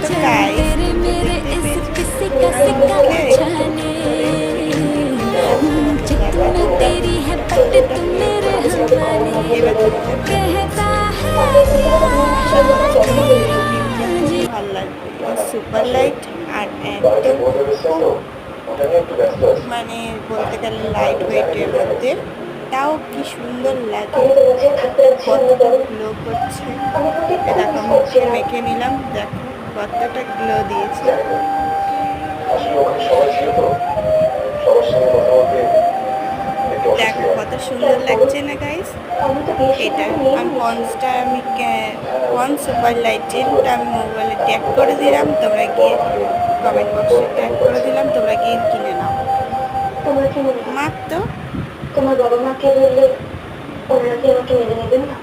তো গাইস ভালো লাগবে সুপার লাইট আর একদম মানে বলতে গেলে লাইট ওয়েটের মধ্যে, তাও কি সুন্দর লাগে, কতটা গ্লো করছে। দেখো মুখে মেখে নিলাম, দেখো কতটা গ্লো দিয়েছে। দেখো কত সুন্দর লাগছে না গাইস। এটা আমি পন্স সুপার লাইট জেলটা আমি মোবাইলে ট্যাগ করে দিলাম, তোমরা গিয়ে কমেন্ট বক্সে ট্যাগ করে দিলাম, তোমরা গিয়ে কিনে নাও। মাত্র তোমার বাবা মাকে বললে ওনারা কি আমাকে মেনে নেবেন না?